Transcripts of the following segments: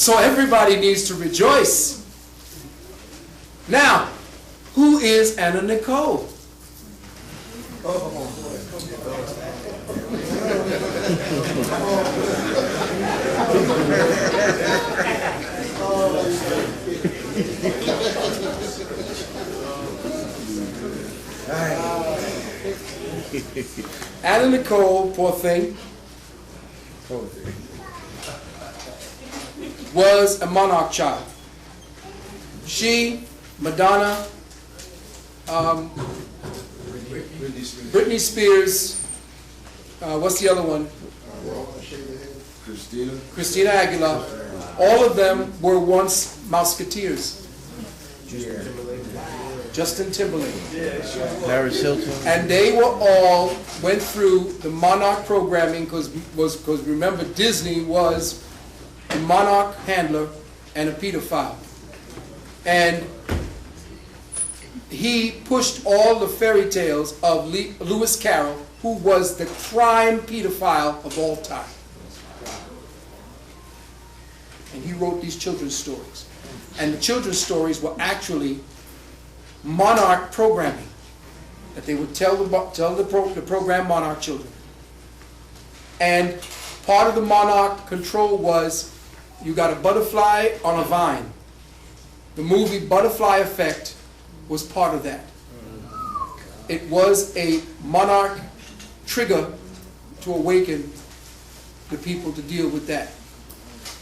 So everybody needs to rejoice. Now, who is Anna Nicole? Anna Nicole, poor thing, was a monarch child. She, Madonna, Britney Spears, what's the other one? Christina Aguilera. All of them were once Mouseketeers. Justin Timberlake. Paris Hilton. And they were all went through the Monarch programming because remember Disney was a Monarch handler and a pedophile. And he pushed all the fairy tales of Lewis Carroll, who was the prime pedophile of all time. And he wrote these children's stories. And the children's stories were actually Monarch programming that they would tell the program Monarch children. And part of the Monarch control was you got a butterfly on a vine. The movie Butterfly Effect was part of that. It was a Monarch trigger to awaken the people to deal with that.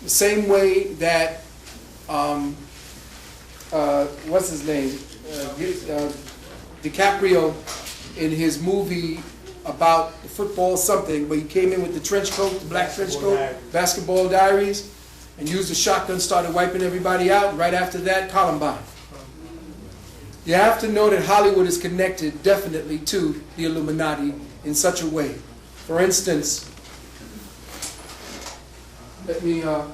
The same way that what's his name? DiCaprio in his movie about football something, where he came in with the trench coat, the black trench coat, Basketball Diaries, and used a shotgun, started wiping everybody out, and right after that, Columbine. You have to know that Hollywood is connected definitely to the Illuminati in such a way. For instance, let me, are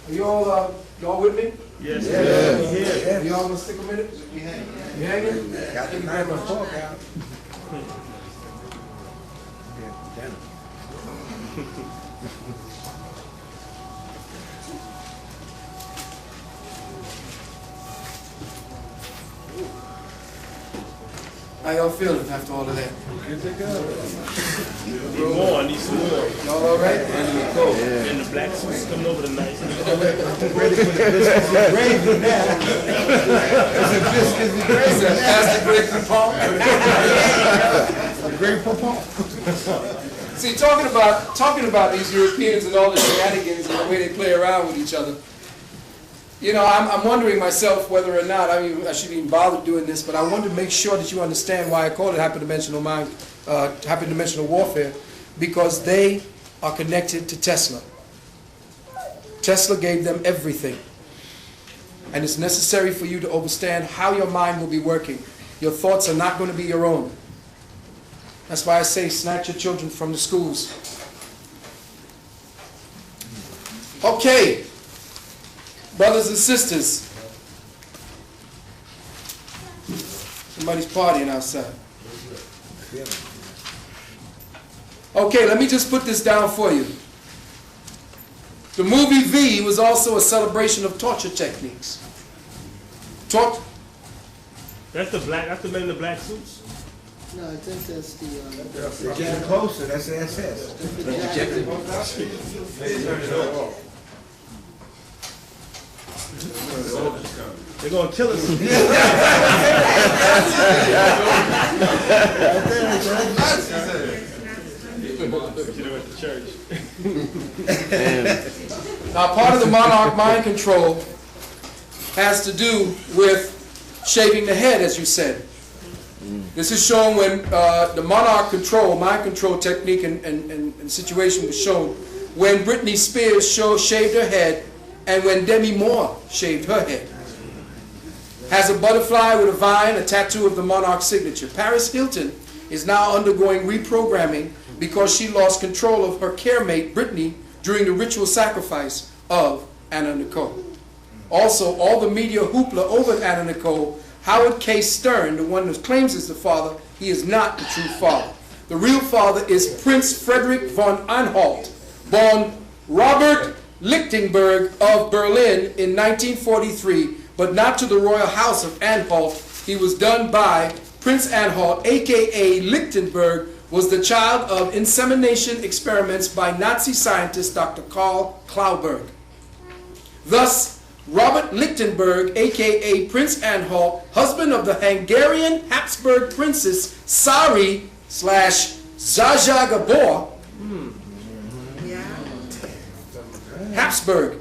you all with me? Yes. Yeah. You all gonna stick a minute? You hanging? Got the knife and fork out. How y'all feeling after all of that? Good to go. Need more, I need some more. Y'all all right? Yeah. And the black suits coming over tonight. Ready for the biscuits and gravy now. It's a biscuits and gravy now. That's the great Great papa. See, talking about these Europeans and all the shenanigans and the way they play around with each other, you know, I'm wondering myself whether or not, I shouldn't even bother doing this, but I want to make sure that you understand why I call it hyperdimensional mind, hyperdimensional warfare, because they are connected to Tesla. Tesla gave them everything. And it's necessary for you to understand how your mind will be working. Your thoughts are not going to be your own. That's why I say snatch your children from the schools. Okay. Brothers and sisters, somebody's partying outside. Okay, let me just put this down for you. The movie V was also a celebration of torture techniques. That's the men in the black suits? No, I think that's the... They're getting closer. That's the SS. They're going to kill us. Now, part of the monarch mind control has to do with shaving the head, as you said. This is shown when the monarch control, mind control technique and situation was shown when Britney Spears shaved her head and when Demi Moore shaved her head. Has a butterfly with a vine, a tattoo of the monarch signature. Paris Hilton is now undergoing reprogramming because she lost control of her caremate, Britney, during the ritual sacrifice of Anna Nicole. Also, all the media hoopla over Anna Nicole, Howard K. Stern, the one who claims is the father, he is not the true father. The real father is Prince Frederick von Anhalt, born Robert Lichtenberg of Berlin in 1943, but not to the royal house of Anhalt. He was done by Prince Anhalt, aka Lichtenberg, was the child of insemination experiments by Nazi scientist Dr. Karl Klauberg. Thus, Robert Lichtenberg, aka Prince Anhalt, husband of the Hungarian Habsburg princess Sari / Zsa Gabor, Habsburg.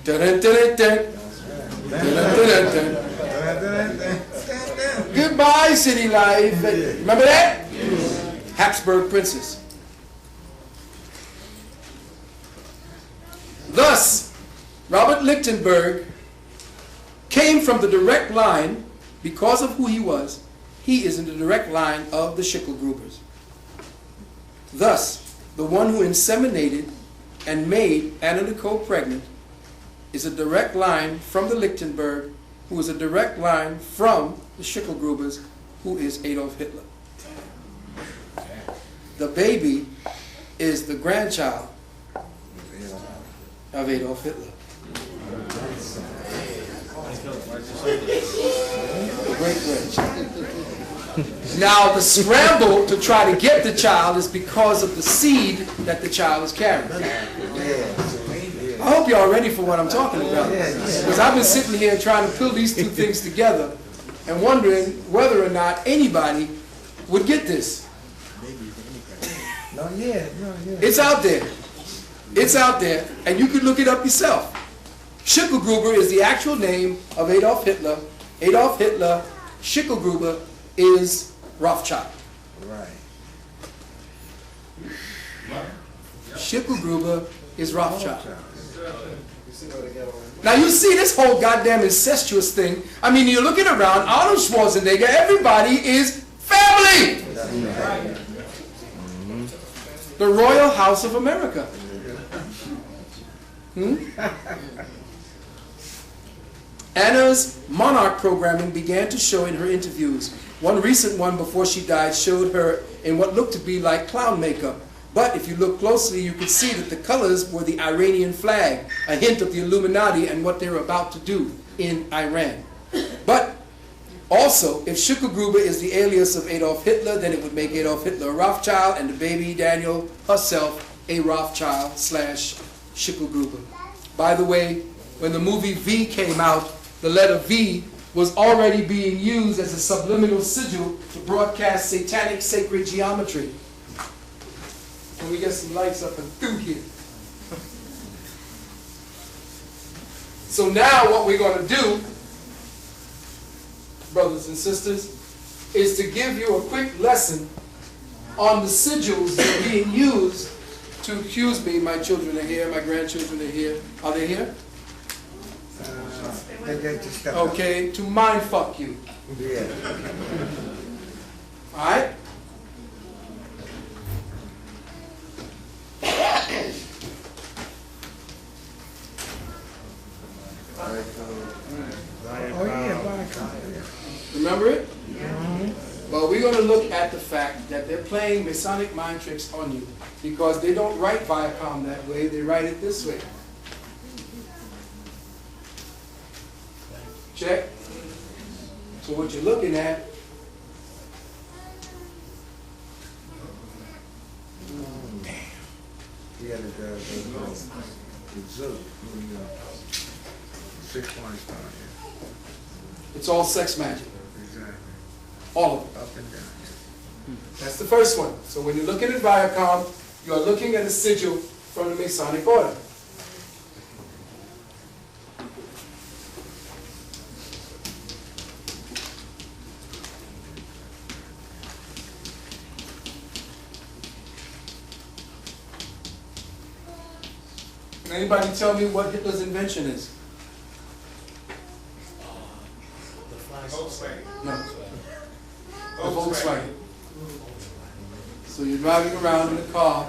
Dun, dun, dun, dun. Dun, dun, dun, dun. Goodbye, city life. Remember that? Habsburg princess. Thus, Robert Lichtenberg came from the direct line, because of who he was, he is in the direct line of the Schicklgrubers. Thus, the one who inseminated and made Anna Nicole pregnant is a direct line from the Lichtenberg, who is a direct line from the Schicklgrubers, who is Adolf Hitler. The baby is the grandchild of Adolf Hitler. Great-grandchild. Now, the scramble to try to get the child is because of the seed that the child is carrying. I hope y'all are ready for what I'm talking about. Because I've been sitting here trying to pull these two things together and wondering whether or not anybody would get this. It's out there. It's out there, and you can look it up yourself. Schicklgruber is the actual name of Adolf Hitler. Adolf Hitler, Schicklgruber is Rothschild. Right. Schicklgruber is Rothschild. Now you see this whole goddamn incestuous thing. I mean, you're looking around, Arnold Schwarzenegger, everybody is family. The Royal House of America. Anna's monarch programming began to show in her interviews. One recent one before she died showed her in what looked to be like clown makeup. But if you look closely, you could see that the colors were the Iranian flag, a hint of the Illuminati and what they were about to do in Iran. But also, if Schicklgruber is the alias of Adolf Hitler, then it would make Adolf Hitler a Rothschild and the baby Daniel herself a Rothschild / Schicklgruber. By the way, when the movie V came out, the letter V was already being used as a subliminal sigil to broadcast satanic sacred geometry. Can we get some lights up and through here? So now what we're going to do, brothers and sisters, is to give you a quick lesson on the sigils that are being used to, excuse me, my children are here, my grandchildren are here. Are they here? Okay, to mind fuck you. Yeah. Alright? Oh yeah, Viacom. Remember it? Well, we're going to look at the fact that they're playing Masonic mind tricks on you because they don't write Viacom that way, they write it this way. Check. So what you're looking at Yeah, the zoo. 6 points down here. it's all sex magic. Exactly. All of it. Up and down. That's the first one. So when you're looking at Viacom, you are looking at a sigil from the Masonic Order. Can anybody tell me what Hitler's invention is? No. The Volkswagen. So you're driving around in a car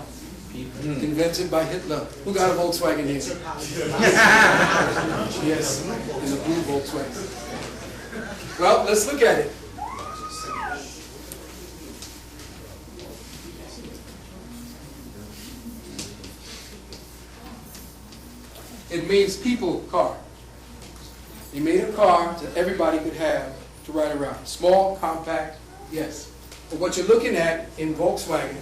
invented by Hitler. Who got a Volkswagen here? Yes, in a blue Volkswagen. Well, let's look at it. It means people car. He made a car that everybody could have to ride around. Small, compact, yes. But what you're looking at in Volkswagen